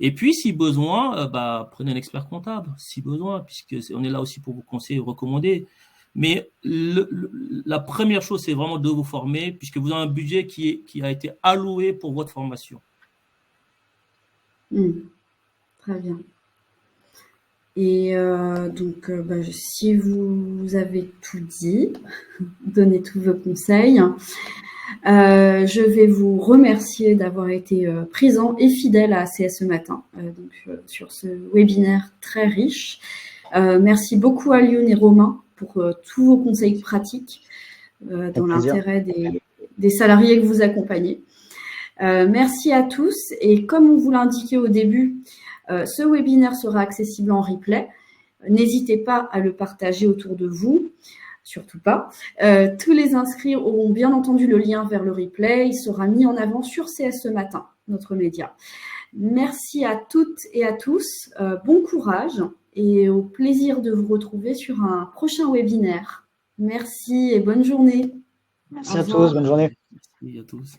Et puis, si besoin, prenez un expert comptable, si besoin, puisqu'on est là aussi pour vous conseiller, recommander. Mais la première chose, c'est vraiment de vous former, puisque vous avez un budget qui a été alloué pour votre formation. Très bien. Et donc, si vous avez tout dit, donnez tous vos conseils. Je vais vous remercier d'avoir été présent et fidèle à CSE Matin, sur ce webinaire très riche. Merci beaucoup à Lyoun et Romain pour tous vos conseils pratiques dans l'intérêt des salariés que vous accompagnez. Merci à tous et comme on vous l'indiquait au début, ce webinaire sera accessible en replay. N'hésitez pas à le partager autour de vous. Surtout pas. Tous les inscrits auront bien entendu le lien vers le replay. Il sera mis en avant sur CSE Matin, notre média. Merci à toutes et à tous. Bon courage et au plaisir de vous retrouver sur un prochain webinaire. Merci et bonne journée. Merci à tous. Bonne journée. Merci à tous.